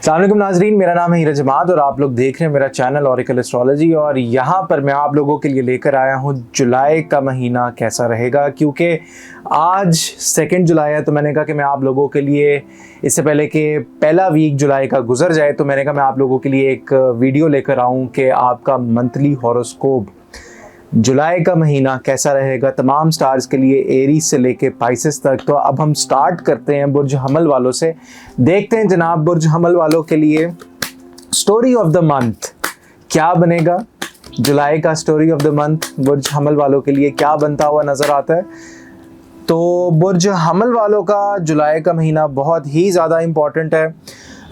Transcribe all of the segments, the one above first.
अस्सलाम वालेकुम नाजरीन, मेरा नाम है हीरज जमात और आप लोग देख रहे हैं मेरा चैनल ऑरेकल एस्ट्रोलॉजी। और यहाँ पर मैं आप लोगों के लिए लेकर आया हूँ जुलाई का महीना कैसा रहेगा, क्योंकि आज 2 जुलाई है। तो मैंने कहा कि मैं आप लोगों के लिए, इससे पहले कि पहला वीक जुलाई का गुजर जाए, तो मैंने कहा मैं आप लोगों के लिए एक वीडियो लेकर आऊँ कि आपका मंथली हॉरोस्कोप जुलाई का महीना कैसा रहेगा तमाम स्टार्स के लिए, एरीज से लेके पाइसेस तक। तो अब हम स्टार्ट करते हैं बुर्ज हमल वालों से। देखते हैं जनाब बुर्ज हमल वालों के लिए स्टोरी ऑफ द मंथ क्या बनेगा। जुलाई का स्टोरी ऑफ द मंथ बुर्ज हमल वालों के लिए क्या बनता हुआ नजर आता है। तो बुर्ज हमल वालों का जुलाई का महीना बहुत ही ज़्यादा इम्पॉर्टेंट है।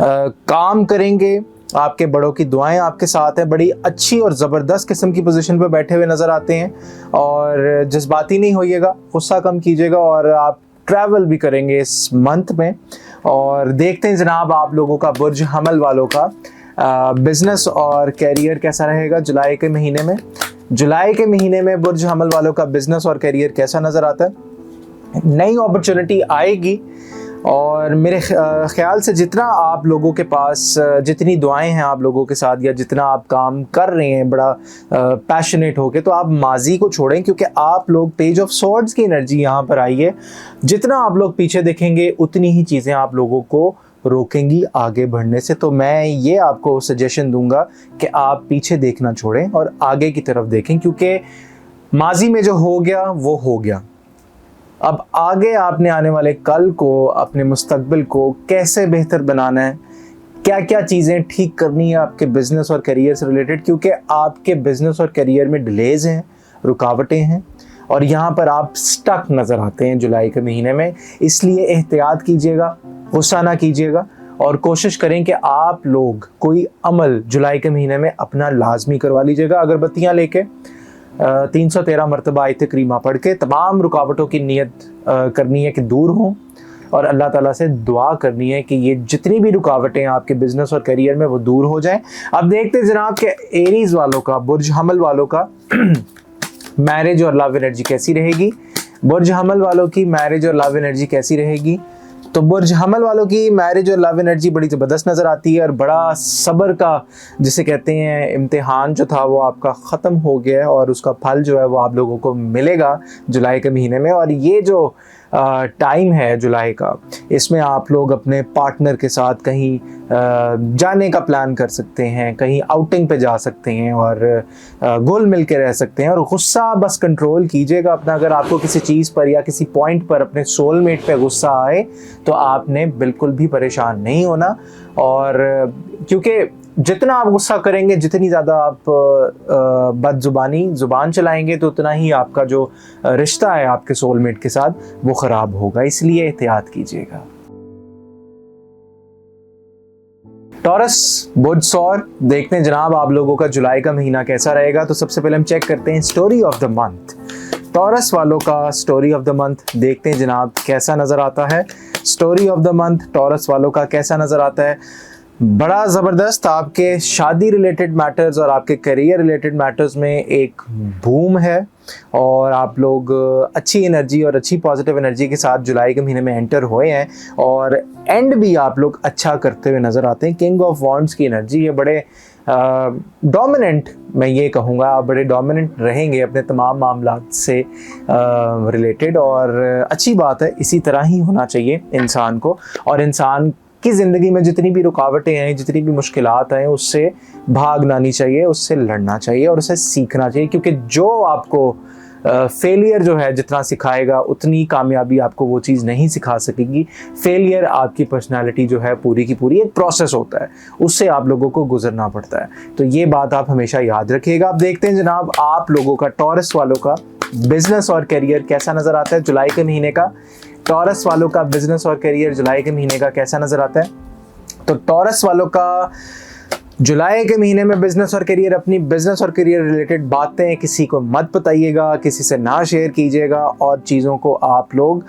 काम करेंगे, आपके बड़ों की दुआएं आपके साथ है, बड़ी अच्छी और ज़बरदस्त किस्म की पोजीशन पे बैठे हुए नज़र आते हैं। और जज्बाती नहीं होइएगा, गुस्सा कम कीजिएगा, और आप ट्रैवल भी करेंगे इस मंथ में। और देखते हैं जनाब आप लोगों का बुर्ज हमल वालों का बिजनेस और कैरियर कैसा रहेगा जुलाई के महीने में। जुलाई के महीने में बुर्ज हमल वालों का बिजनेस और कैरियर कैसा नज़र आता है। नई अपॉर्चुनिटी आएगी और मेरे ख्याल से जितना आप लोगों के पास, जितनी दुआएं हैं आप लोगों के साथ, या जितना आप काम कर रहे हैं बड़ा पैशनेट होके, तो आप माजी को छोड़ें, क्योंकि आप लोग पेज ऑफ स्वॉर्ड्स की एनर्जी यहाँ पर आई है। जितना आप लोग पीछे देखेंगे उतनी ही चीज़ें आप लोगों को रोकेंगी आगे बढ़ने से। तो मैं ये आपको सजेशन दूंगा कि आप पीछे देखना छोड़ें और आगे की तरफ देखें, क्योंकि माजी में जो हो गया वो हो गया। अब आगे आपने आने वाले कल को, अपने मुस्तकबिल को कैसे बेहतर बनाना है, क्या क्या चीज़ें ठीक करनी है आपके बिजनेस और करियर से रिलेटेड, क्योंकि आपके बिजनेस और करियर में डिलेज हैं, रुकावटें हैं, और यहाँ पर आप स्टक नज़र आते हैं जुलाई के महीने में। इसलिए एहतियात कीजिएगा, गुस्सा ना कीजिएगा, और कोशिश करें कि आप लोग कोई अमल जुलाई के महीने में अपना लाजमी करवा लीजिएगा। अगरबत्तियाँ लेके 313 मरतबा आयत करीमा पढ़ के तमाम रुकावटों की नियत करनी है कि दूर हों, और अल्लाह ताला से दुआ करनी है कि ये जितनी भी रुकावटें आपके बिजनेस और करियर में वो दूर हो जाएं। अब देखते हैं जनाब के एरीज वालों का, बुर्ज हमल वालों का मैरिज और लव एनर्जी कैसी रहेगी। बुर्ज हमल वालों की मैरिज और लव एनर्जी कैसी रहेगी। तो बुर्ज हमल वालों की मैरिज और लव एनर्जी बड़ी ज़बरदस्त नज़र आती है, और बड़ा सब्र का जिसे कहते हैं इम्तिहान जो था वो आपका ख़त्म हो गया है, और उसका फल जो है वो आप लोगों को मिलेगा जुलाई के महीने में। और ये जो टाइम है जुलाई का, इसमें आप लोग अपने पार्टनर के साथ कहीं जाने का प्लान कर सकते हैं, कहीं आउटिंग पे जा सकते हैं, और घुल मिल के रह सकते हैं। और गुस्सा बस कंट्रोल कीजिएगा अपना। अगर आपको किसी चीज़ पर या किसी पॉइंट पर अपने सोलमेट पे गुस्सा आए तो आपने बिल्कुल भी परेशान नहीं होना, और क्योंकि जितना आप गुस्सा करेंगे, जितनी ज़्यादा आप ज़ुबान चलाएंगे, तो उतना ही आपका जो रिश्ता है आपके सोलमेट के साथ वो ख़राब होगा। इसलिए एहतियात कीजिएगा। टॉरस बुर्ज सौर, देखते हैं जनाब आप लोगों का जुलाई का महीना कैसा रहेगा। तो सबसे पहले हम चेक करते हैं story of the month. Taurus वालों का स्टोरी ऑफ द मंथ देखते हैं जनाब कैसा नज़र आता है। Story of the month taurus वालों का कैसा नज़र आता है। बड़ा ज़बरदस्त आपके शादी रिलेटेड मैटर्स और आपके करियर रिलेटेड मैटर्स में एक बूम है, और आप लोग अच्छी एनर्जी और अच्छी पॉजिटिव एनर्जी के साथ जुलाई के महीने में एंटर हुए हैं, और एंड भी आप लोग अच्छा करते हुए नज़र आते हैं। किंग ऑफ वॉन्ड्स की एनर्जी है, बड़े डोमिनेंट, मैं ये कहूँगा आप बड़े डोमिनेंट रहेंगे अपने तमाम मामलात से रिलेटेड, और अच्छी बात है, इसी तरह ही होना चाहिए इंसान को। और इंसान की ज़िंदगी में जितनी भी रुकावटें हैं, जितनी भी मुश्किलात हैं, उससे भागना नहीं चाहिए, उससे लड़ना चाहिए और उससे सीखना चाहिए, क्योंकि जो आपको फेलियर जो है जितना सिखाएगा उतनी कामयाबी आपको वो चीज़ नहीं सिखा सकेगी। फेलियर आपकी पर्सनालिटी जो है पूरी की पूरी एक प्रोसेस होता है, उससे आप लोगों को गुजरना पड़ता है। तो ये बात आप हमेशा याद रखिएगा। अब देखते हैं जनाब आप लोगों का, टॉरस वालों का बिजनेस और करियर कैसा नज़र आता है जुलाई के महीने का। टॉरस वालों का बिजनेस और करियर जुलाई के महीने का कैसा नज़र आता है। तो टॉरस वालों का जुलाई के महीने में बिजनेस और करियर, अपनी बिजनेस और करियर रिलेटेड बातें किसी को मत बताइएगा, किसी से ना शेयर कीजिएगा, और चीज़ों को आप लोग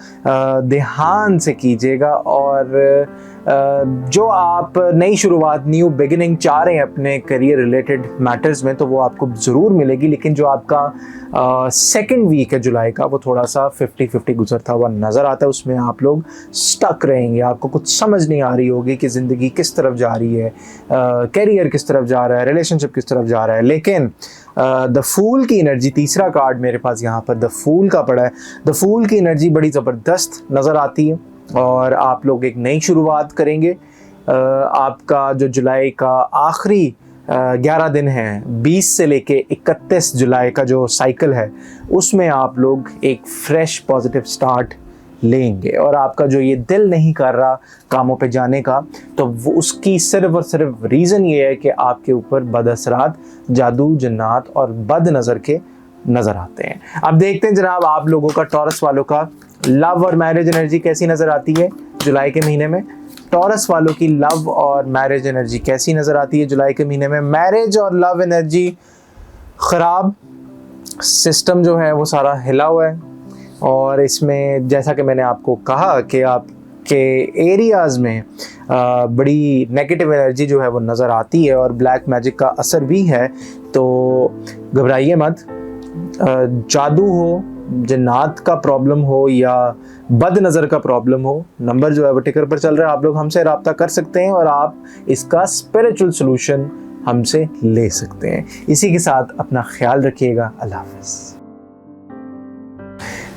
ध्यान से कीजिएगा। और जो आप नई शुरुआत, न्यू बिगिनिंग चाह रहे हैं अपने करियर रिलेटेड मैटर्स में, तो वो आपको ज़रूर मिलेगी। लेकिन जो आपका सेकंड वीक है जुलाई का, वो थोड़ा सा 50-50 गुजरता हुआ नज़र आता है। उसमें आप लोग स्टक रहेंगे, आपको कुछ समझ नहीं आ रही होगी कि ज़िंदगी किस तरफ जा रही है, करियर किस तरफ जा रहा है, रिलेशनशिप किस तरफ जा रहा है। लेकिन द फूल की एनर्जी, तीसरा कार्ड मेरे पास यहाँ पर द फूल का पड़ा है। द फूल की एनर्जी बड़ी ज़बरदस्त नज़र आती है और आप लोग एक नई शुरुआत करेंगे। आपका जो जुलाई का आखिरी 11 दिन है, 20 से लेके 31 जुलाई का जो साइकिल है, उसमें आप लोग एक फ्रेश पॉजिटिव स्टार्ट लेंगे। और आपका जो ये दिल नहीं कर रहा कामों पे जाने का, तो वो उसकी सिर्फ और सिर्फ रीज़न ये है कि आपके ऊपर बदअसरात, जादू, जन्नात और बद नज़र के नज़र आते हैं। अब देखते हैं जनाब आप लोगों का, टॉरस वालों का लव और मैरिज एनर्जी कैसी नज़र आती है जुलाई के महीने में। टॉरस वालों की लव और मैरिज एनर्जी कैसी नज़र आती है जुलाई के महीने में। मैरिज और लव एनर्जी ख़राब, सिस्टम जो है वो सारा हिला हुआ है। और इसमें जैसा कि मैंने आपको कहा कि आपके एरियाज़ में बड़ी नेगेटिव एनर्जी जो है वो नज़र आती है और ब्लैक मैजिक का असर भी है, तो घबराइए मत। जादू हो, जन्नात का प्रॉब्लम हो या बद नज़र का प्रॉब्लम हो, नंबर जो है वो टिकर पर चल रहा है, आप लोग हमसे रब्ता कर सकते हैं और आप इसका स्पिरिचुअल सोल्यूशन हमसे ले सकते हैं। इसी के साथ अपना ख्याल रखिएगा। अल्लाह हाफ़िज़।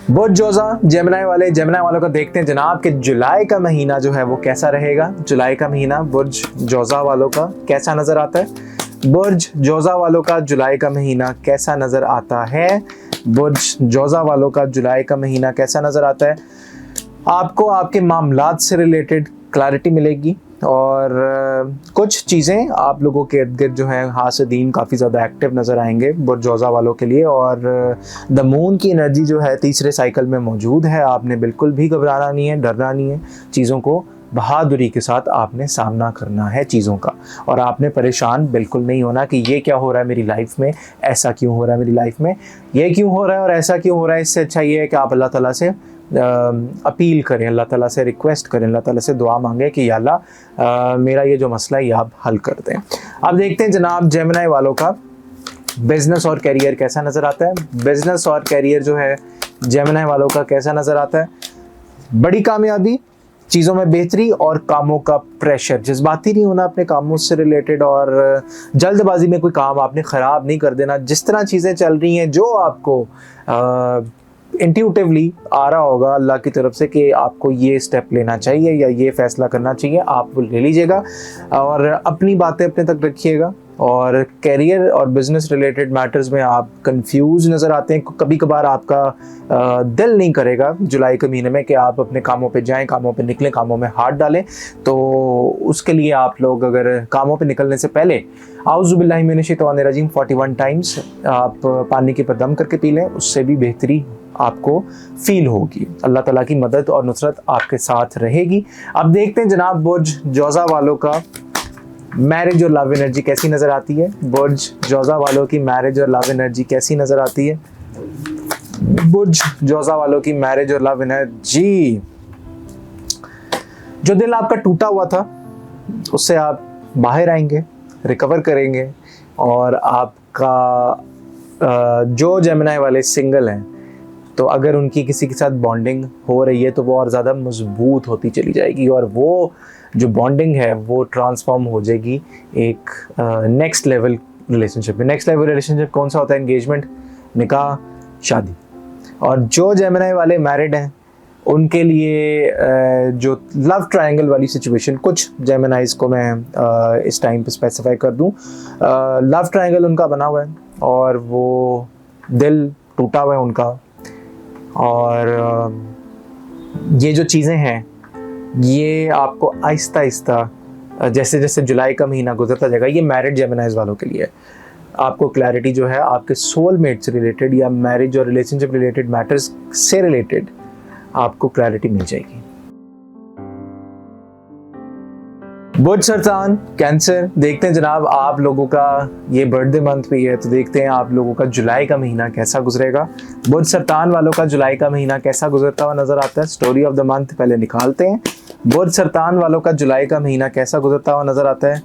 बुर्ज जोज़ा, जेमिनी वालों का देखते हैं जनाब कि जुलाई का महीना जो है वो कैसा रहेगा। जुलाई का महीना बुर्ज जोज़ा वालों का कैसा नज़र आता है। बुर्ज जोज़ा वालों का जुलाई का महीना कैसा नज़र आता है। बुर्ज जोज़ा वालों का जुलाई का महीना कैसा नज़र आता है। आपको आपके मामलात से रिलेटेड क्लैरिटी मिलेगी और कुछ चीज़ें आप लोगों के इर्द गिर्द जो हैं हासिदीन काफ़ी ज़्यादा एक्टिव नज़र आएंगे बुर्ज जोज़ा वालों के लिए। और द मून की एनर्जी जो है तीसरे साइकिल में मौजूद है। आपने बिल्कुल भी घबराना नहीं है, डरना नहीं है। चीज़ों को बहादुरी के साथ आपने सामना करना है चीज़ों का, और आपने परेशान बिल्कुल नहीं होना कि ये क्या हो रहा है मेरी लाइफ में, ऐसा क्यों हो रहा है मेरी लाइफ में, ये क्यों हो रहा है और ऐसा क्यों हो रहा है। इससे अच्छा ये है कि आप अल्लाह ताला से अपील करें, अल्लाह ताला से रिक्वेस्ट करें, अल्लाह ताला से दुआ मांगे कि या अल्लाह मेरा ये जो मसला है ये आप हल कर दें। अब देखते हैं जनाब जेमिनी वालों का बिज़नेस और कैरियर कैसा नज़र आता है। बिज़नेस और कैरियर जो है जेमिनी वालों का कैसा नज़र आता है। बड़ी कामयाबी, चीज़ों में बेहतरी और कामों का प्रेशर। जज्बाती नहीं होना अपने कामों से रिलेटेड और जल्दबाजी में कोई काम आपने ख़राब नहीं कर देना। जिस तरह चीज़ें चल रही हैं, जो आपको इंट्यूटिवली आ रहा होगा अल्लाह की तरफ से कि आपको ये स्टेप लेना चाहिए या ये फ़ैसला करना चाहिए, आप वो ले लीजिएगा और अपनी बातें अपने तक रखिएगा। और कैरियर और बिज़नेस रिलेटेड मैटर्स में आप कंफ्यूज नज़र आते हैं। कभी कभार आपका दिल नहीं करेगा जुलाई के महीने में कि आप अपने कामों पे जाएं, कामों पे निकलें, कामों में हाथ डालें। तो उसके लिए आप लोग अगर कामों पे निकलने से पहले आऊज़ु बिल्लाहि मिनश शैतानिर रजीम 41 टाइम्स आप पानी के पर दम करके पी लें, उससे भी बेहतरी आपको फील होगी। अल्लाह ताला की मदद और नुसरत आपके साथ रहेगी। अब देखते हैं जनाब बुर्ज जोज़ा वालों का मैरिज और लव एनर्जी कैसी नज़र आती है। बुर्ज जोज़ा वालों की मैरिज और लव एनर्जी कैसी नज़र आती है। बुर्ज जोज़ा वालों की मैरिज और लव एनर्जी, जो दिल आपका टूटा हुआ था उससे आप बाहर आएंगे, रिकवर करेंगे। और आपका जो जेमिनी वाले सिंगल हैं, तो अगर उनकी किसी के साथ बॉन्डिंग हो रही है तो वो और ज़्यादा मजबूत होती चली जाएगी और वो जो बॉन्डिंग है वो ट्रांसफॉर्म हो जाएगी एक नेक्स्ट लेवल रिलेशनशिप में। नेक्स्ट लेवल रिलेशनशिप कौन सा होता है? एंगेजमेंट, निकाह, शादी। और जो जेमिनी वाले मैरिड हैं उनके लिए जो लव ट्रायंगल वाली सिचुएशन, कुछ जेमिनीज़ को मैं इस टाइम पे स्पेसिफाई कर दूं, लव ट्रायंगल उनका बना हुआ है और वो दिल टूटा हुआ है उनका। और ये जो चीज़ें हैं ये आपको आहिस्ता आहिस्ता जैसे जैसे जुलाई का महीना गुजरता जाएगा, ये मैरिड जेमिनीज़ वालों के लिए आपको क्लैरिटी जो है आपके सोलमेट से रिलेटेड या मैरिज और रिलेशनशिप रिलेटेड मैटर्स से रिलेटेड आपको क्लैरिटी मिल जाएगी। बुर्ज सरतान कैंसर, देखते हैं जनाब आप लोगों का ये बर्थडे मंथ भी है, तो देखते हैं आप लोगों का जुलाई का महीना कैसा गुजरेगा। बुर्ज सरतान वालों का जुलाई का महीना कैसा गुजरता हुआ नजर आता है। स्टोरी ऑफ द मंथ पहले निकालते हैं बुर्ज सरतान वालों का जुलाई का महीना कैसा गुजरता हुआ नजर आता है?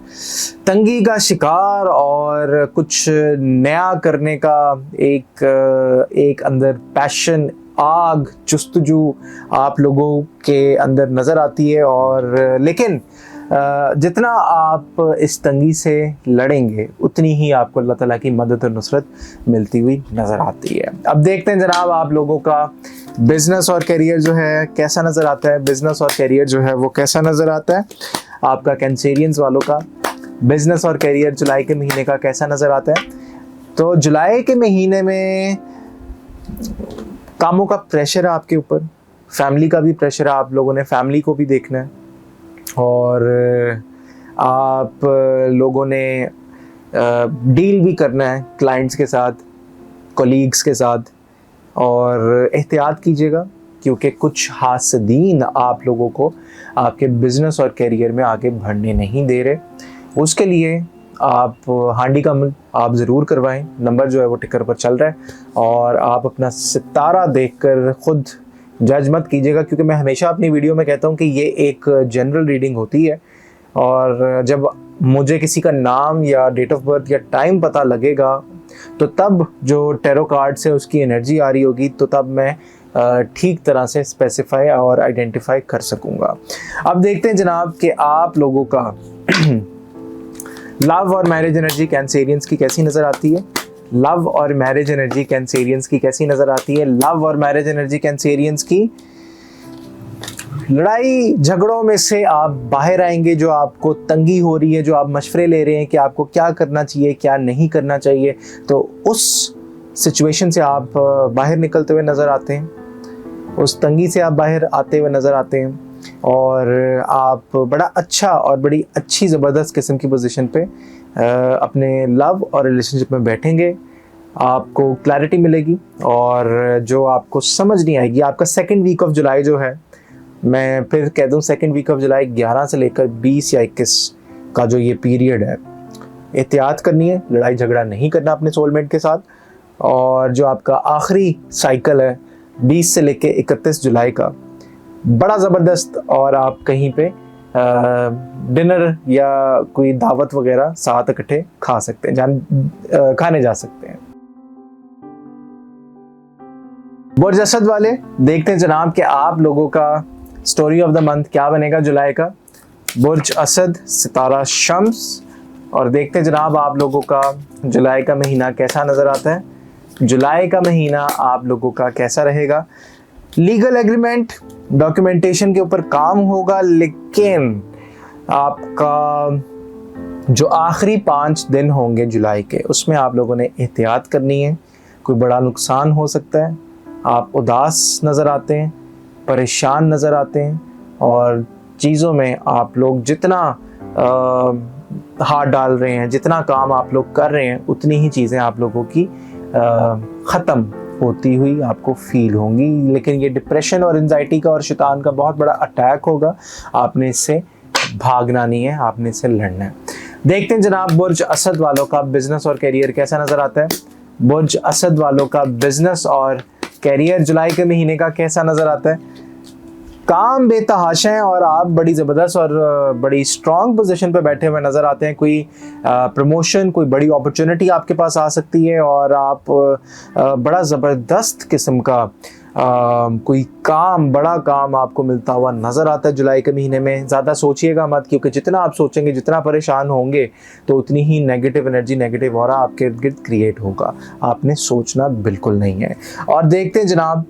तंगी का शिकार और कुछ नया करने का एक अंदर पैशन, आग, जुस्तजू आप लोगों के अंदर नज़र आती है। और लेकिन जितना आप इस तंगी से लड़ेंगे उतनी ही आपको अल्लाह ताला की मदद और नुसरत मिलती हुई नज़र आती है। अब देखते हैं जनाब आप लोगों का बिज़नेस और करियर जो है कैसा नज़र आता है। बिज़नेस और करियर जो है वो कैसा नज़र आता है आपका कैंसेरियंस वालों का बिज़नेस और करियर जुलाई के महीने का कैसा नज़र आता है? तो जुलाई के महीने में कामों का प्रेशर है आपके ऊपर, फैमिली का भी प्रेशर है, आप लोगों ने फैमिली को भी देखना है और आप लोगों ने डील भी करना है क्लाइंट्स के साथ, कोलीग्स के साथ। और एहतियात कीजिएगा क्योंकि कुछ हासदीन आप लोगों को आपके बिज़नेस और करियर में आगे बढ़ने नहीं दे रहे। उसके लिए आप हांडी का अमल आप ज़रूर करवाएं। नंबर जो है वो टिकर पर चल रहा है और आप अपना सितारा देखकर खुद जज मत कीजिएगा, क्योंकि मैं हमेशा अपनी वीडियो में कहता हूँ कि ये एक जनरल रीडिंग होती है और जब मुझे किसी का नाम या डेट ऑफ बर्थ या टाइम पता लगेगा तो तब जो टैरो कार्ड से उसकी एनर्जी आ रही होगी तो तब मैं ठीक तरह से स्पेसिफाई और आइडेंटिफाई कर सकूँगा। अब देखते हैं जनाब कि आप लोगों का लव और मैरिज एनर्जी कैंसेरियंस की कैसी नज़र आती है। लव और मैरिज एनर्जी कैंसेरियंस की कैसी नज़र आती है। लव और मैरिज एनर्जी कैंसेरियंस की लड़ाई झगड़ों में से आप बाहर आएंगे। जो आपको तंगी हो रही है, जो आप मशवरे ले रहे हैं कि आपको क्या करना चाहिए क्या नहीं करना चाहिए, तो उस सिचुएशन से आप बाहर निकलते हुए नज़र आते हैं, उस तंगी से आप बाहर आते हुए नज़र आते हैं और आप बड़ा अच्छा और बड़ी अच्छी ज़बरदस्त किस्म की पोजीशन पे अपने लव और रिलेशनशिप में बैठेंगे। आपको क्लैरिटी मिलेगी और जो आपको समझ नहीं आएगी, आपका सेकेंड वीक ऑफ जुलाई जो है, मैं फिर कह दूं सेकेंड वीक ऑफ जुलाई 11 से लेकर 20 या 21 का जो ये पीरियड है, एहतियात करनी है, लड़ाई झगड़ा नहीं करना अपने सोलमेट के साथ। और जो आपका आखिरी साइकिल है 20 से लेकर 31 जुलाई का, बड़ा ज़बरदस्त, और आप कहीं पे डिनर या कोई दावत वगैरह साथ इकट्ठे खा सकते हैं, खाने जा सकते हैं। बुर्ज असद वाले देखते हैं जनाब कि आप लोगों का स्टोरी ऑफ द मंथ क्या बनेगा जुलाई का। बुर्ज असद सितारा शम्स, और देखते हैं जनाब आप लोगों का जुलाई का महीना कैसा नज़र आता है। जुलाई का महीना आप लोगों का कैसा रहेगा। लीगल एग्रीमेंट डॉक्यूमेंटेशन के ऊपर काम होगा, लेकिन आपका जो आखिरी 5 दिन होंगे जुलाई के, उसमें आप लोगों ने एहतियात करनी है। कोई बड़ा नुकसान हो सकता है। आप उदास नज़र आते हैं, परेशान नज़र आते हैं और चीज़ों में आप लोग जितना हाथ डाल रहे हैं, जितना काम आप लोग कर रहे हैं, उतनी ही चीज़ें आप लोगों की ख़त्म होती हुई आपको फील होंगी। लेकिन ये डिप्रेशन और एंजाइटी का और शैतान का बहुत बड़ा अटैक होगा। आपने इससे भागना नहीं है, आपने इससे लड़ना है। देखते हैं जनाब बुर्ज असद वालों का बिजनेस और करियर कैसा नज़र आता है। बुर्ज असद वालों का बिजनेस और करियर जुलाई के महीने का कैसा नज़र आता है। काम बेतहाशा है और आप बड़ी ज़बरदस्त और बड़ी स्ट्रॉन्ग पोजीशन पे बैठे हुए नज़र आते हैं। कोई प्रमोशन, कोई बड़ी अपॉर्चुनिटी आपके पास आ सकती है और आप बड़ा ज़बरदस्त किस्म का कोई काम, बड़ा काम आपको मिलता हुआ नज़र आता है जुलाई के महीने में। ज़्यादा सोचिएगा मत, क्योंकि जितना आप सोचेंगे, जितना परेशान होंगे, तो उतनी ही नेगेटिव एनर्जी, नेगेटिव ऑरा आपके इर्द गिर्द क्रिएट होगा। आपने सोचना बिल्कुल नहीं है। और देखते हैं जनाब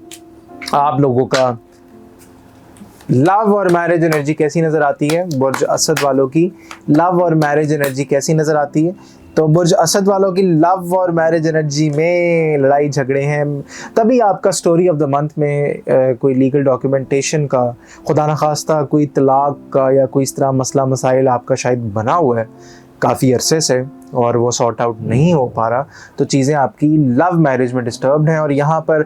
आप लोगों का लव और मैरिज एनर्जी कैसी नज़र आती है। बुर्ज असद वालों की लव और मैरिज एनर्जी कैसी नज़र आती है। तो बुर्ज असद वालों की लव और मैरिज एनर्जी में लड़ाई झगड़े हैं, तभी आपका स्टोरी ऑफ द मंथ में कोई लीगल डॉक्यूमेंटेशन का, खुदा न खास्ता कोई तलाक का या कोई इस तरह मसला मसाइल आपका शायद बना हुआ है काफ़ी अरसे से और वो सॉर्ट आउट नहीं हो पा रहा, तो चीज़ें आपकी लव मैरिज में डिस्टर्ब्ड हैं। और यहाँ पर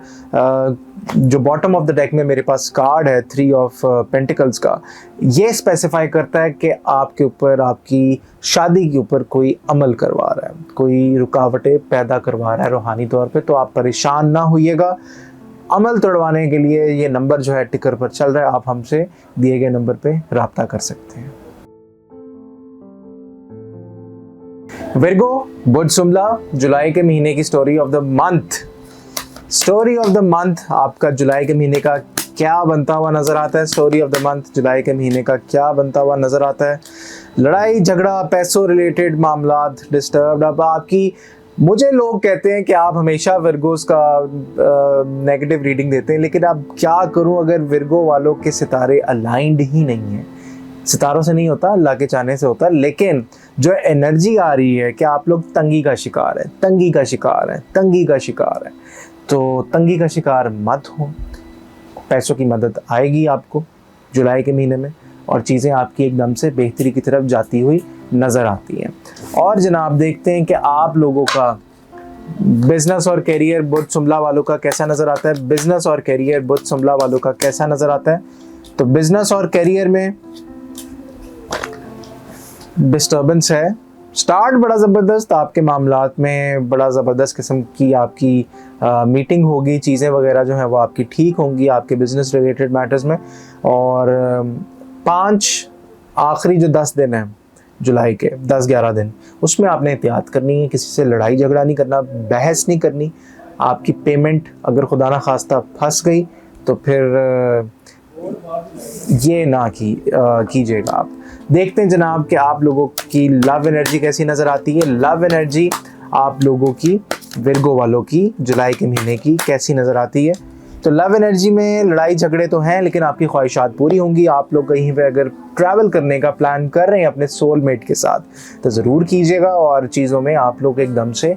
जो बॉटम ऑफ द डेक में मेरे पास कार्ड है 3 ऑफ पेंटिकल्स का, ये स्पेसिफाई करता है कि आपके ऊपर, आपकी शादी के ऊपर कोई अमल करवा रहा है, कोई रुकावटें पैदा करवा रहा है रूहानी तौर पे। तो आप परेशान ना होइएगा, अमल तोड़वाने के लिए ये नंबर जो है टिकर पर चल रहा है, आप हमसे दिए गए नंबर पे राब्ता कर सकते हैं। विर्गो, बुध शुम्ला, जुलाई के महीने की story of the month. Story of the month आपका जुलाई के महीने का क्या बनता हुआ नजर आता है? स्टोरी ऑफ द मंथ जुलाई के महीने का क्या बनता हुआ नजर आता है? लड़ाई झगड़ा, पैसों रिलेटेड मामलात डिस्टर्ब। अब आपकी, मुझे लोग कहते हैं कि आप हमेशा विर्गोस का नेगेटिव रीडिंग देते हैं, लेकिन अब क्या करूं अगर विर्गो वालों के सितारे अलाइंड ही नहीं है। सितारों से नहीं होता, अल्लाह के चाहने से होता, लेकिन जो एनर्जी आ रही है कि आप लोग तंगी का शिकार है, तंगी का शिकार है, तंगी का शिकार है, तो तंगी का शिकार मत हो। पैसों की मदद आएगी आपको जुलाई के महीने में और चीज़ें आपकी एकदम से बेहतरी की तरफ जाती हुई नज़र आती हैं। और जनाब देखते हैं कि आप लोगों का बिजनेस और करियर बुध शुम्ला वालों का कैसा नज़र आता है। बिजनेस और करियर बुध शुम्ला वालों का कैसा नज़र आता है? तो बिजनेस और करियर में डिस्टर्बेंस है। स्टार्ट बड़ा ज़बरदस्त, आपके मामलात में बड़ा ज़बरदस्त किस्म की आपकी मीटिंग होगी, चीज़ें वगैरह जो हैं वो आपकी ठीक होंगी आपके बिजनेस रिलेटेड मैटर्स में। और 5 आखिरी जो 10 दिन हैं जुलाई के, 10-11 दिन, उसमें आपने एहतियात करनी है, किसी से लड़ाई झगड़ा नहीं करना, बहस नहीं करनी। आपकी पेमेंट अगर खुदा ना खास्ता फंस गई तो फिर ये ना कीजिएगा आप। देखते हैं जनाब कि आप लोगों की लव एनर्जी कैसी नज़र आती है। लव एनर्जी आप लोगों की, विर्गो वालों की जुलाई के महीने की कैसी नज़र आती है। तो लव एनर्जी में लड़ाई झगड़े तो हैं, लेकिन आपकी ख्वाहिशात पूरी होंगी। आप लोग कहीं पे अगर ट्रैवल करने का प्लान कर रहे हैं अपने सोलमेट के साथ तो ज़रूर कीजिएगा और चीज़ों में आप लोग एकदम से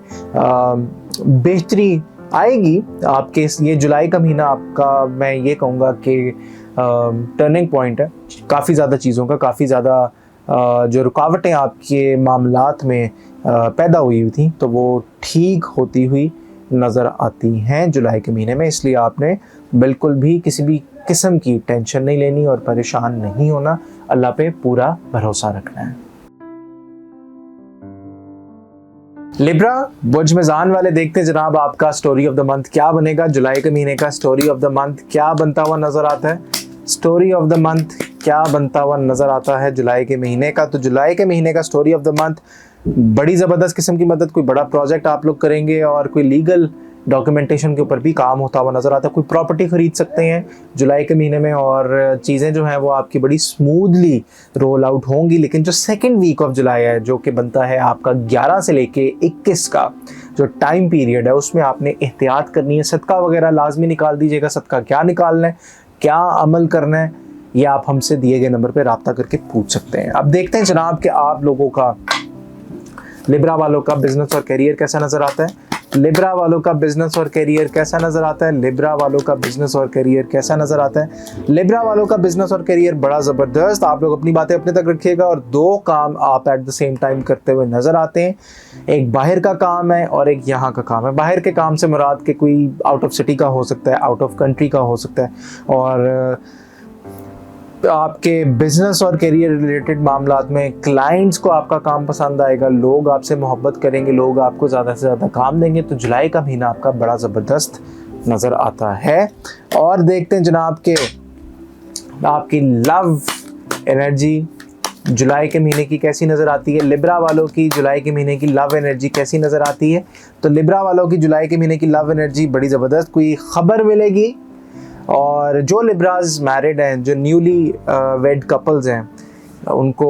बेहतरी आएगी। आपके ये जुलाई का महीना आपका, मैं ये कहूँगा कि टर्निंग पॉइंट है काफ़ी ज़्यादा चीज़ों का। काफ़ी ज़्यादा जो रुकावटें आपके मामलात में पैदा हुई थी तो वो ठीक होती हुई नज़र आती हैं जुलाई के महीने में। इसलिए आपने बिल्कुल भी किसी भी किस्म की टेंशन नहीं लेनी और परेशान नहीं होना, अल्लाह पे पूरा भरोसा रखना है। लिब्रा, बुर्ज मिज़ान वाले, देखते हैं जनाब आपका स्टोरी ऑफ द मंथ क्या बनेगा। जुलाई के महीने का स्टोरी ऑफ द मंथ क्या बनता हुआ नज़र आता है? स्टोरी ऑफ द मंथ क्या बनता हुआ नज़र आता है जुलाई के महीने का? तो जुलाई के महीने का स्टोरी ऑफ द मंथ, बड़ी ज़बरदस्त किस्म की मदद, कोई बड़ा प्रोजेक्ट आप लोग करेंगे और कोई लीगल डॉक्यूमेंटेशन के ऊपर भी काम होता हुआ नज़र आता है। कोई प्रॉपर्टी ख़रीद सकते हैं जुलाई के महीने में और चीज़ें जो हैं वो आपकी बड़ी स्मूथली रोल आउट होंगी। लेकिन जो सेकेंड वीक ऑफ जुलाई है, जो कि बनता है आपका 11 से लेके 21 का जो टाइम पीरियड है, उसमें आपने एहतियात करनी है। सदका वगैरह लाजमी निकाल दीजिएगा। सदका क्या निकालना है, क्या अमल करना है, ये आप हमसे दिए गए नंबर पर रब्ता करके पूछ सकते हैं। अब देखते हैं जनाब कि आप लोगों का, लिब्रा वालों का बिजनेस और करियर कैसा नज़र आता है। लिब्रा वालों का बिजनेस और करियर कैसा नज़र आता है। लिब्रा वालों का बिजनेस और करियर कैसा नज़र आता है। लिब्रा वालों का बिजनेस और करियर बड़ा ज़बरदस्त। आप लोग अपनी बातें अपने तक रखिएगा और 2 काम आप एट द सेम टाइम करते हुए नज़र आते हैं। एक बाहर का काम है और एक यहाँ का काम है। बाहर के काम से मुराद के कोई आउट ऑफ सिटी का हो सकता है, आउट ऑफ कंट्री का हो सकता है, और आपके बिजनेस और करियर रिलेटेड मामलात में क्लाइंट्स को आपका काम पसंद आएगा, लोग आपसे मोहब्बत करेंगे, लोग आपको ज़्यादा से ज़्यादा काम देंगे। तो जुलाई का महीना आपका बड़ा ज़बरदस्त नज़र आता है। और देखते हैं जनाब के आपकी लव एनर्जी जुलाई के महीने की कैसी नज़र आती है। लिब्रा वालों की जुलाई के महीने की लव एनर्जी कैसी नज़र आती है। तो लिब्रा वालों की जुलाई के महीने की लव एनर्जी बड़ी ज़बरदस्त, कोई ख़बर मिलेगी। और जो लिब्राज मैरिड हैं, जो न्यूली वेड कपल्स हैं, उनको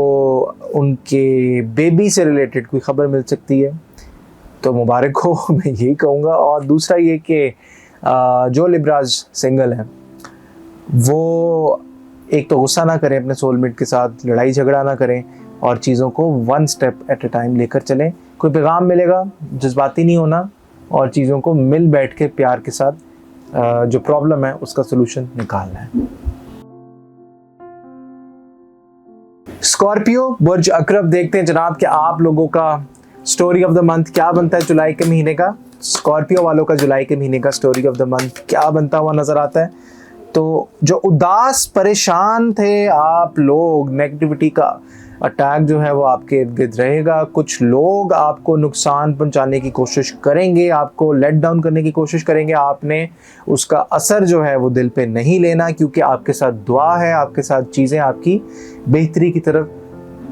उनके बेबी से रिलेटेड कोई ख़बर मिल सकती है, तो मुबारक हो, मैं यही कहूँगा। और दूसरा ये कि जो लिब्राज सिंगल हैं वो एक तो गुस्सा ना करें अपने सोलमेट के साथ, लड़ाई झगड़ा ना करें और चीज़ों को 1 स्टेप एट अ टाइम लेकर चलें। कोई पैगाम मिलेगा, जज्बाती नहीं होना और चीज़ों को मिल बैठ के प्यार के साथ जो प्रॉब्लम है उसका सलूशन निकालना है। स्कॉर्पियो, बुर्ज अकरब, देखते हैं जनाब कि आप लोगों का स्टोरी ऑफ द मंथ क्या बनता है जुलाई के महीने का। स्कॉर्पियो वालों का जुलाई के महीने का स्टोरी ऑफ द मंथ क्या बनता हुआ नजर आता है। तो जो उदास परेशान थे आप लोग, नेगेटिविटी का अटैक जो है वो आपके इर्द गिर्द रहेगा। कुछ लोग आपको नुकसान पहुंचाने की कोशिश करेंगे, आपको लेट डाउन करने की कोशिश करेंगे। आपने उसका असर जो है वो दिल पे नहीं लेना, क्योंकि आपके साथ दुआ है, आपके साथ चीज़ें आपकी बेहतरी की तरफ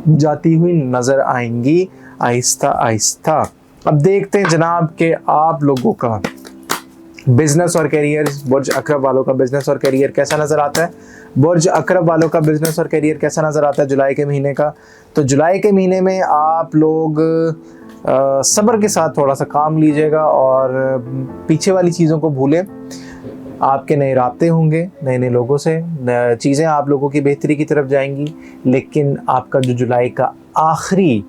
जाती हुई नज़र आएंगी आहिस्ता आहिस्ता। अब देखते हैं जनाब कि आप लोगों का बिजनेस और करियर, बुर्ज अकरब वालों का बिजनेस और करियर कैसा नज़र आता है। बुर्ज अकरब वालों का बिजनेस और करियर कैसा नज़र आता है जुलाई के महीने का। तो जुलाई के महीने में आप लोग सब्र के साथ थोड़ा सा काम लीजिएगा और पीछे वाली चीज़ों को भूलें। आपके नए राब्ते होंगे नए नए लोगों से, चीज़ें आप लोगों की बेहतरी की तरफ जाएंगी। लेकिन आपका जो जुलाई का आखिरी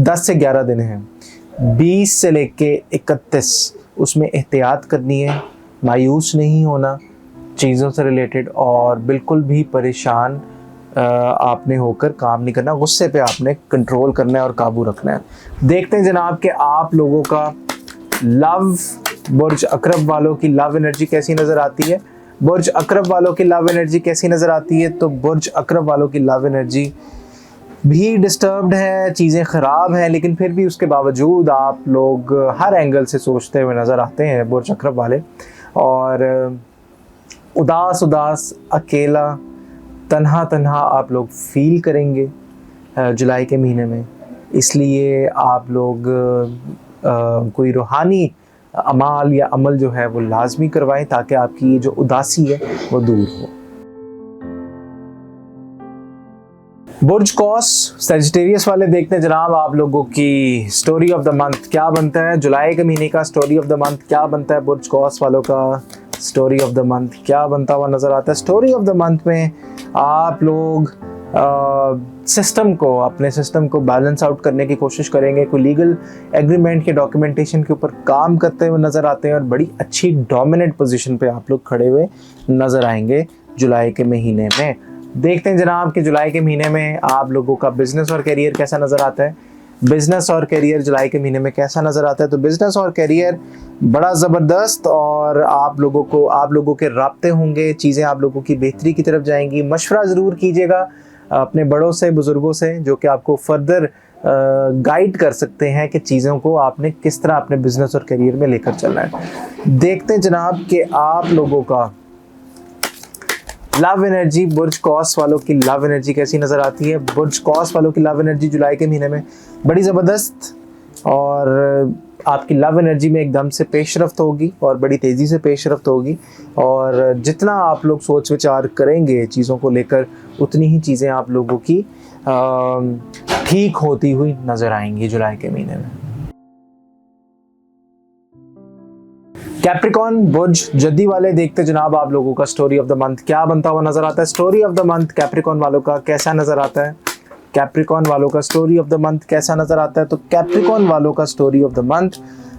10 से 11 दिन है, 20 से लेके 31, उसमें एहतियात करनी है, मायूस नहीं होना चीज़ों से रिलेटेड, और बिल्कुल भी परेशान आपने होकर काम नहीं करना। गुस्से पे आपने कंट्रोल करना है और काबू रखना है। देखते हैं जनाब कि आप लोगों का लव, बुर्ज अकरब वालों की लव एनर्जी कैसी नज़र आती है। बुर्ज अकरब वालों की लव एनर्जी कैसी नज़र आती है। तो बुर्ज अकरब वालों की लव एनर्जी भी डिस्टर्ब्ड है, चीज़ें ख़राब हैं, लेकिन फिर भी उसके बावजूद आप लोग हर एंगल से सोचते हुए नज़र आते हैं बुर्ज अकरब वाले। और उदास उदास, अकेला, तन्हा तन्हा आप लोग फील करेंगे जुलाई के महीने में। इसलिए आप लोग कोई रूहानी अमाल या अमल जो है वो लाजमी करवाएं, ताकि आपकी ये जो उदासी है वो दूर हो। बुर्ज कौस सजिटेरियस वाले देखते हैं जनाब आप लोगों की स्टोरी ऑफ द मंथ क्या बनता है। जुलाई के महीने का स्टोरी ऑफ द मंथ क्या बनता है। बुर्ज कौस वालों का स्टोरी ऑफ द मंथ क्या बनता हुआ नज़र आता है। स्टोरी ऑफ द मंथ में आप लोग सिस्टम को, अपने सिस्टम को बैलेंस आउट करने की कोशिश करेंगे। कोई लीगल एग्रीमेंट के डॉक्यूमेंटेशन के ऊपर काम करते हुए नज़र आते हैं और बड़ी अच्छी डोमिनेंट पोजीशन पे आप लोग खड़े हुए नज़र आएंगे जुलाई के महीने में। देखते हैं जनाब कि जुलाई के महीने में आप लोगों का बिजनेस और करियर कैसा नज़र आता है। बिजनेस और करियर जुलाई के महीने में कैसा नज़र आता है। तो बिजनेस और करियर बड़ा ज़बरदस्त, और आप लोगों के राब्ते होंगे, चीज़ें आप लोगों की बेहतरी की तरफ जाएंगी। मशवरा ज़रूर कीजिएगा अपने बड़ों से, बुज़ुर्गों से, जो कि आपको फर्दर गाइड कर सकते हैं कि चीज़ों को आपने किस तरह अपने बिजनेस और करियर में लेकर चलना है। देखते हैं जनाब कि आप लोगों का लव एनर्जी, बुर्ज कौस वालों की लव एनर्जी कैसी नज़र आती है। बुर्ज कौस वालों की लव एनर्जी जुलाई के महीने में बड़ी ज़बरदस्त, और आपकी लव एनर्जी में एकदम से पेशरफ्त होगी और बड़ी तेज़ी से पेशरफ्त होगी। और जितना आप लोग सोच विचार करेंगे चीज़ों को लेकर, उतनी ही चीज़ें आप लोगों की ठीक होती हुई नज़र आएंगी जुलाई के महीने में। कैप्रिकॉन बुर्ज जद्दी वाले देखते जनाब आप लोगों का स्टोरी ऑफ द मंथ क्या बनता हुआ नजर आता है। Story of the month Capricorn वालों का कैसा नजर आता है। कैप्रिकॉन वालों का स्टोरी ऑफ द मंथ कैसा नजर आता है। तो कैप्रिकॉन वालों का स्टोरी ऑफ द मंथ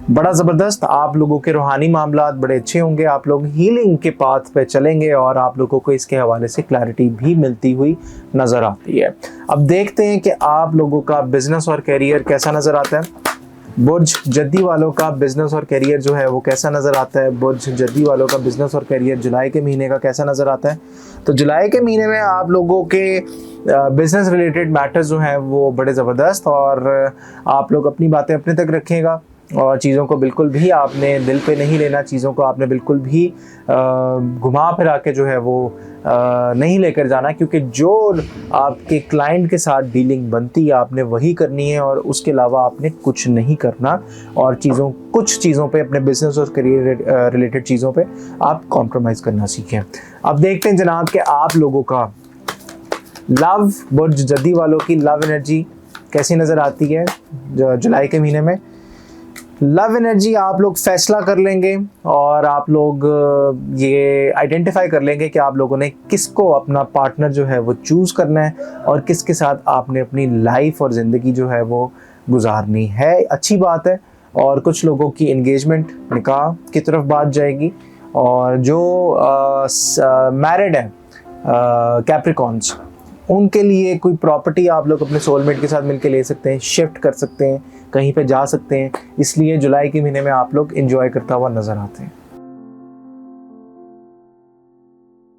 बड़ा ज़बरदस्त। आप लोगों के रूहानी मामलात बड़े अच्छे होंगे, आप लोग हीलिंग के पाथ पे चलेंगे और आप लोगों को इसके हवाले से क्लैरिटी भी मिलती हुई नज़र आती है। अब देखते हैं कि आप लोगों का बिजनेस और करियर कैसा नज़र आता है। बुर्ज जद्दी वालों का बिजनेस और करियर जो है वो कैसा नज़र आता है। बुर्ज जद्दी वालों का बिजनेस और करियर जुलाई के महीने का कैसा नज़र आता है। तो जुलाई के महीने में आप लोगों के बिजनेस रिलेटेड मैटर्स जो हैं वो बड़े ज़बरदस्त, और आप लोग अपनी बातें अपने तक रखेगा और चीज़ों को बिल्कुल भी आपने दिल पे नहीं लेना, चीज़ों को आपने बिल्कुल भी घुमा फिरा के जो है वो नहीं लेकर जाना, क्योंकि जो आपके क्लाइंट के साथ डीलिंग बनती है आपने वही करनी है और उसके अलावा आपने कुछ नहीं करना। और कुछ चीज़ों पे, अपने बिजनेस और करियर रिलेटेड चीज़ों पे आप कॉम्प्रोमाइज़ करना सीखें। अब देखते हैं जनाब कि आप लोगों का लव, बुर्ज जद्दी वालों की लव एनर्जी कैसी नज़र आती है जुलाई के महीने में। लव एनर्जी आप लोग फैसला कर लेंगे और आप लोग ये आइडेंटिफाई कर लेंगे कि आप लोगों ने किसको अपना पार्टनर जो है वो चूज़ करना है और किसके साथ आपने अपनी लाइफ और ज़िंदगी जो है वो गुजारनी है। अच्छी बात है। और कुछ लोगों की इंगेजमेंट, निकाह की तरफ बात जाएगी, और जो मैरिड है कैप्रिकॉन्स, उनके लिए कोई प्रॉपर्टी आप लोग अपने सोलमेट के साथ मिलकर ले सकते हैं, शिफ्ट कर सकते हैं, कहीं पे जा सकते हैं। इसलिए जुलाई के महीने में आप लोग एंजॉय करता हुआ नजर आते हैं।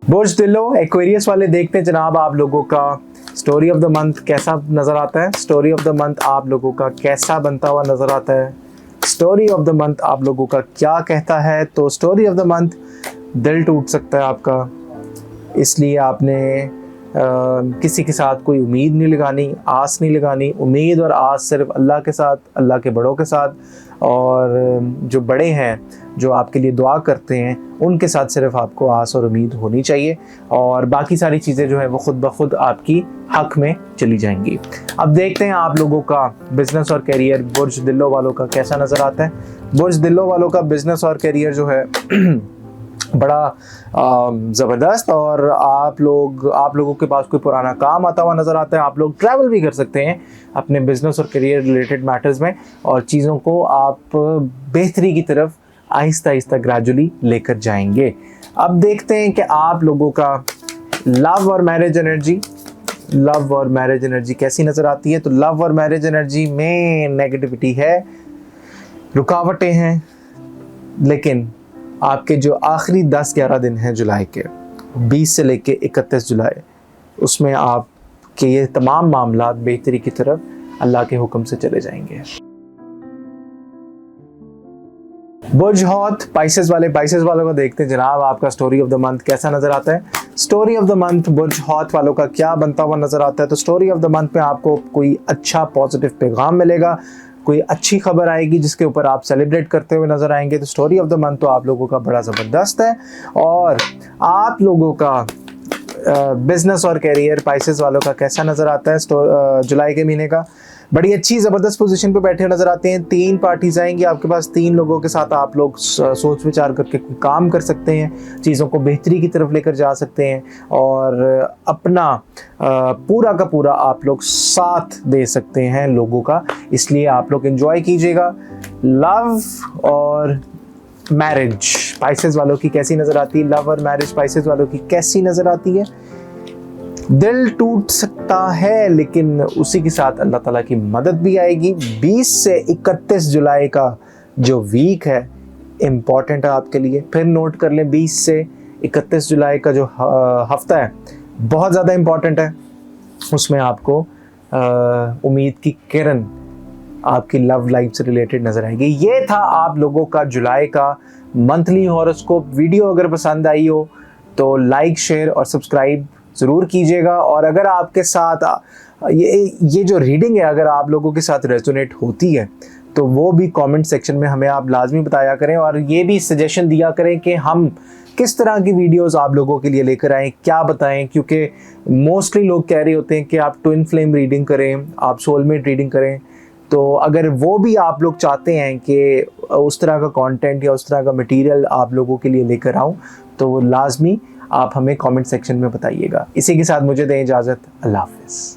बुर्ज दिलो एक्वेरियस वाले देखते हैं जनाब आप लोगों का स्टोरी ऑफ द मंथ कैसा नज़र आता है? स्टोरी ऑफ द मंथ आप लोगों का कैसा बनता हुआ नज़र आता है? स्टोरी ऑफ द मंथ आप लोगों का क्या कहता है? तो स्टोरी ऑफ द मंथ, दिल टूट सकता है आपका, इसलिए आपने किसी के साथ कोई उम्मीद नहीं लगानी, आस नहीं लगानी। उम्मीद और आस सिर्फ अल्लाह के साथ, अल्लाह के बड़ों के साथ, और जो बड़े हैं जो आपके लिए दुआ करते हैं उनके साथ सिर्फ आपको आस और उम्मीद होनी चाहिए, और बाकी सारी चीज़ें जो है वो खुद ब खुद आपकी हक में चली जाएंगी। अब देखते हैं आप लोगों का बिज़नेस और करियर बुर्ज दिलों वालों का कैसा नज़र आता है। बुर्ज दिलों वालों का बिज़नेस और करियर जो है बड़ा ज़बरदस्त, और आप लोगों के पास कोई पुराना काम आता हुआ नज़र आता है। आप लोग ट्रैवल भी कर सकते हैं अपने बिजनेस और करियर रिलेटेड मैटर्स में, और चीज़ों को आप बेहतरी की तरफ आहिस्ता आहिस्ता ग्रेजुअली लेकर जाएंगे। अब देखते हैं कि आप लोगों का लव और मैरिज एनर्जी कैसी नज़र आती है। तो लव और मैरिज एनर्जी में नेगेटिविटी है, रुकावटें हैं, लेकिन आपके जो आखिरी 10-11 दिन हैं जुलाई के, 20 से लेके 31 जुलाई, उसमें आपके ये तमाम मामला बेहतरी की तरफ अल्लाह के हुक्म से चले जाएंगे। बुर्ज हौत पाइसेस वालों को देखते हैं जनाब, आपका स्टोरी ऑफ द मंथ कैसा नजर आता है। स्टोरी ऑफ द मंथ बुर्ज हौत वालों का क्या बनता हुआ नजर आता है। तो स्टोरी ऑफ द मंथ में आपको कोई अच्छा पॉजिटिव पैगाम मिलेगा, कोई अच्छी खबर आएगी जिसके ऊपर आप सेलिब्रेट करते हुए नजर आएंगे। तो स्टोरी ऑफ द मंथ तो आप लोगों का बड़ा ज़बरदस्त है। और आप लोगों का बिजनेस और करियर पाइसेस वालों का कैसा नज़र आता है जुलाई के महीने का? बड़ी अच्छी ज़बरदस्त पोजीशन पे बैठे हुए नज़र आते हैं। 3 पार्टीज आएंगी आपके पास, 3 लोगों के साथ आप लोग सोच विचार करके काम कर सकते हैं, चीज़ों को बेहतरी की तरफ लेकर जा सकते हैं, और अपना पूरा का पूरा आप लोग साथ दे सकते हैं लोगों का। इसलिए आप लोग एंजॉय कीजिएगा। लव और मैरिज पाइसेस वालों की कैसी नज़र आती है? लव और मैरिज पाइसेस वालों की कैसी नज़र आती है? दिल टूट सकता है, लेकिन उसी के साथ अल्लाह ताला की मदद भी आएगी। 20 से 31 जुलाई का जो वीक है इम्पॉर्टेंट है आपके लिए। फिर नोट कर लें, 20 से 31 जुलाई का जो हफ्ता है बहुत ज़्यादा इम्पॉर्टेंट है। उसमें आपको उम्मीद की किरण आपकी लव लाइफ से रिलेटेड नज़र आएगी। ये था आप लोगों का जुलाई का मंथली हॉरोस्कोप। वीडियो अगर पसंद आई हो तो लाइक, शेयर और सब्सक्राइब ज़रूर कीजिएगा। और अगर आपके साथ ये जो रीडिंग है अगर आप लोगों के साथ रेजोनेट होती है तो वो भी कमेंट सेक्शन में हमें आप लाजमी बताया करें, और ये भी सजेशन दिया करें कि हम किस तरह की वीडियोस आप लोगों के लिए लेकर आएँ, क्या बताएं। क्योंकि मोस्टली लोग कह रहे होते हैं कि आप ट्विन फ्लेम रीडिंग करें, आप सोलमेट रीडिंग करें। तो अगर वो भी आप लोग चाहते हैं कि उस तरह का कंटेंट या उस तरह का मटेरियल आप लोगों के लिए लेकर आऊँ, तो वो लाजमी आप हमें कमेंट सेक्शन में बताइएगा। इसी के साथ मुझे दें इजाज़त। अल्लाह हाफ़िज़।